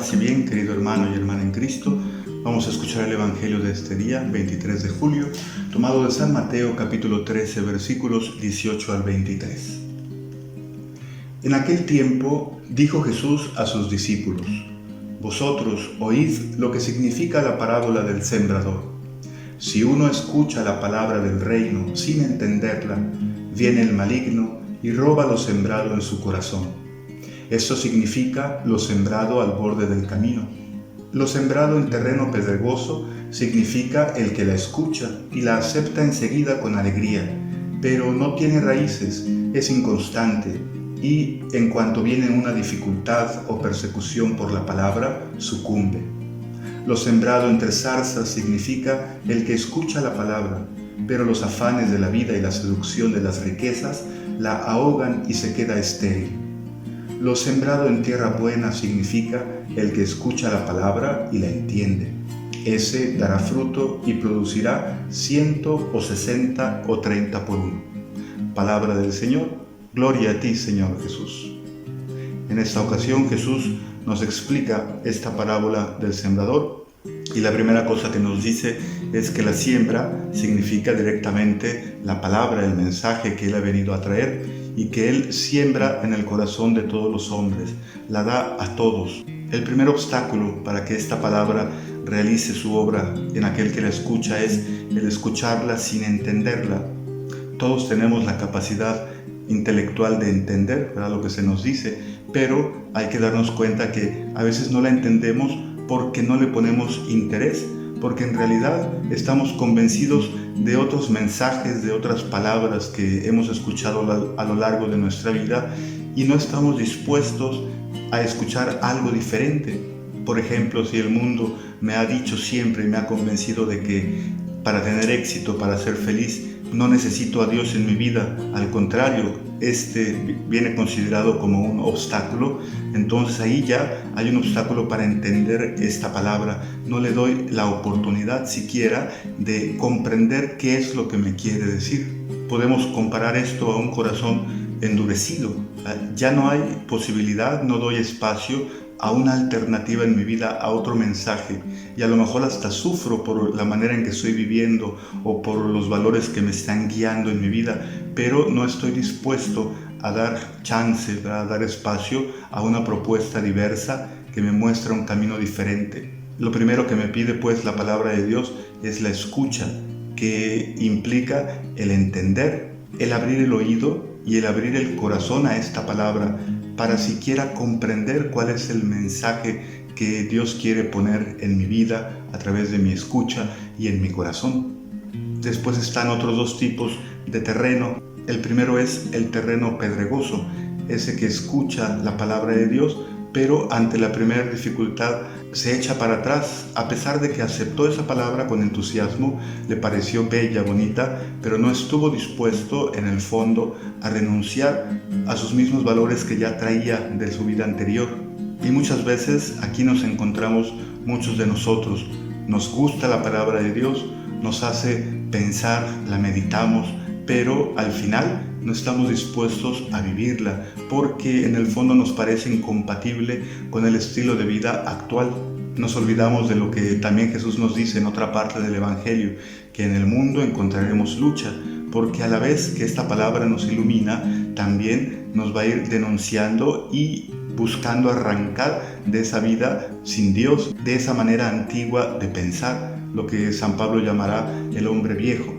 Paz y bien, querido hermano y hermana en Cristo. Vamos a escuchar el Evangelio de este día, 23 de julio, tomado de San Mateo, capítulo 13, versículos 18 al 23. En aquel tiempo dijo Jesús a sus discípulos: Vosotros oíd lo que significa la parábola del sembrador. Si uno escucha la palabra del reino sin entenderla, viene el maligno y roba lo sembrado en su corazón. Esto significa lo sembrado al borde del camino. Lo sembrado en terreno pedregoso significa el que la escucha y la acepta enseguida con alegría, pero no tiene raíces, es inconstante y, en cuanto viene una dificultad o persecución por la palabra, sucumbe. Lo sembrado entre zarzas significa el que escucha la palabra, pero los afanes de la vida y la seducción de las riquezas la ahogan y se queda estéril. Lo sembrado en tierra buena significa el que escucha la palabra y la entiende. Ese dará fruto y producirá 100 o 60 o 30 por uno. Palabra del Señor, gloria a ti, Señor Jesús. En esta ocasión Jesús nos explica esta parábola del sembrador y la primera cosa que nos dice es que la siembra significa directamente la palabra, el mensaje que Él ha venido a traer y que Él siembra en el corazón de todos los hombres, la da a todos. El primer obstáculo para que esta palabra realice su obra en aquel que la escucha es el escucharla sin entenderla. Todos tenemos la capacidad intelectual de entender, ¿verdad?, lo que se nos dice, pero hay que darnos cuenta que a veces no la entendemos porque no le ponemos interés, porque en realidad estamos convencidos de otros mensajes, de otras palabras que hemos escuchado a lo largo de nuestra vida y no estamos dispuestos a escuchar algo diferente. Por ejemplo, si el mundo me ha dicho siempre y me ha convencido de que para tener éxito, para ser feliz, no necesito a Dios en mi vida, al contrario, este viene considerado como un obstáculo, entonces ahí ya hay un obstáculo para entender esta palabra. No le doy la oportunidad siquiera de comprender qué es lo que me quiere decir. Podemos comparar esto a un corazón endurecido. Ya no hay posibilidad, no doy espacio a una alternativa en mi vida, a otro mensaje, y a lo mejor hasta sufro por la manera en que estoy viviendo o por los valores que me están guiando en mi vida, pero no estoy dispuesto a dar chance, a dar espacio a una propuesta diversa que me muestra un camino diferente. Lo primero que me pide pues la palabra de Dios es la escucha, que implica el entender, el abrir el oído y el abrir el corazón a esta palabra para siquiera comprender cuál es el mensaje que Dios quiere poner en mi vida a través de mi escucha y en mi corazón. Después están otros dos tipos de terreno. El primero es el terreno pedregoso, ese que escucha la palabra de Dios, pero ante la primera dificultad se echa para atrás, a pesar de que aceptó esa palabra con entusiasmo, le pareció bella, bonita, pero no estuvo dispuesto en el fondo a renunciar a sus mismos valores que ya traía de su vida anterior. Y muchas veces aquí nos encontramos muchos de nosotros. Nos gusta la palabra de Dios, nos hace pensar, la meditamos, pero al final no estamos dispuestos a vivirla porque en el fondo nos parece incompatible con el estilo de vida actual. Nos olvidamos de lo que también Jesús nos dice en otra parte del Evangelio, que en el mundo encontraremos lucha, porque a la vez que esta palabra nos ilumina, también nos va a ir denunciando y buscando arrancar de esa vida sin Dios, de esa manera antigua de pensar, lo que San Pablo llamará el hombre viejo.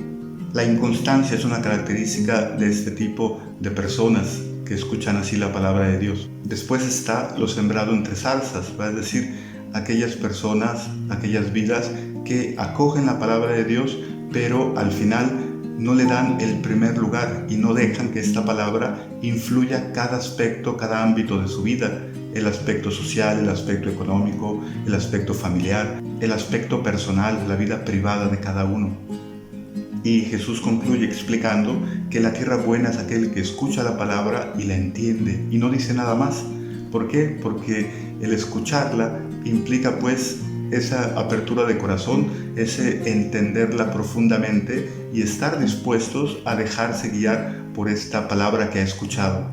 La inconstancia es una característica de este tipo de personas que escuchan así la palabra de Dios. Después está lo sembrado entre zarzas, es decir, aquellas personas, aquellas vidas que acogen la palabra de Dios, pero al final no le dan el primer lugar y no dejan que esta palabra influya cada aspecto, cada ámbito de su vida. El aspecto social, el aspecto económico, el aspecto familiar, el aspecto personal, la vida privada de cada uno. Y Jesús concluye explicando que la tierra buena es aquel que escucha la palabra y la entiende y no dice nada más. ¿Por qué? Porque el escucharla implica pues esa apertura de corazón, ese entenderla profundamente y estar dispuestos a dejarse guiar por esta palabra que ha escuchado.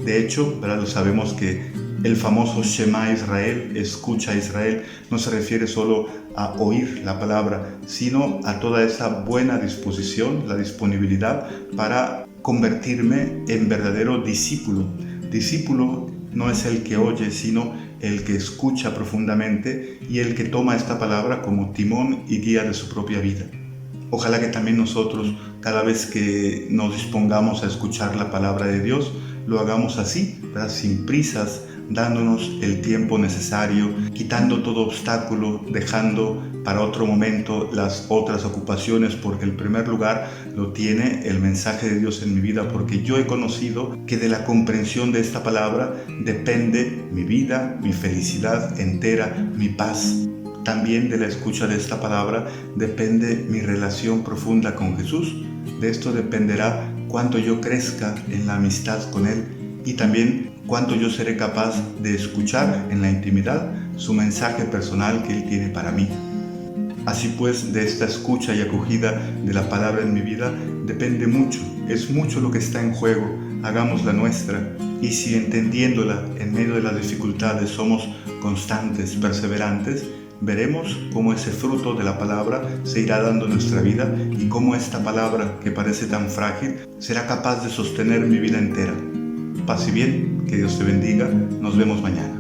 De hecho, ¿verdad?, sabemos que El famoso Shema Israel, escucha Israel, no se refiere solo a oír la palabra, sino a toda esa buena disposición, la disponibilidad para convertirme en verdadero discípulo. Discípulo no es el que oye, sino el que escucha profundamente y el que toma esta palabra como timón y guía de su propia vida. Ojalá que también nosotros, cada vez que nos dispongamos a escuchar la palabra de Dios, lo hagamos así, ¿verdad? Sin prisas, dándonos el tiempo necesario, quitando todo obstáculo, dejando para otro momento las otras ocupaciones, porque el primer lugar lo tiene el mensaje de Dios en mi vida, porque yo he conocido que de la comprensión de esta palabra depende mi vida, mi felicidad entera, mi paz. También de la escucha de esta palabra depende mi relación profunda con Jesús. De esto dependerá cuánto yo crezca en la amistad con Él y también cuánto yo seré capaz de escuchar en la intimidad su mensaje personal que Él tiene para mí. Así pues, de esta escucha y acogida de la palabra en mi vida depende mucho, es mucho lo que está en juego, hagámosla nuestra. Y si entendiéndola en medio de las dificultades somos constantes, perseverantes, veremos cómo ese fruto de la palabra se irá dando en nuestra vida y cómo esta palabra, que parece tan frágil, será capaz de sostener mi vida entera. Paz y bien, que Dios te bendiga, nos vemos mañana.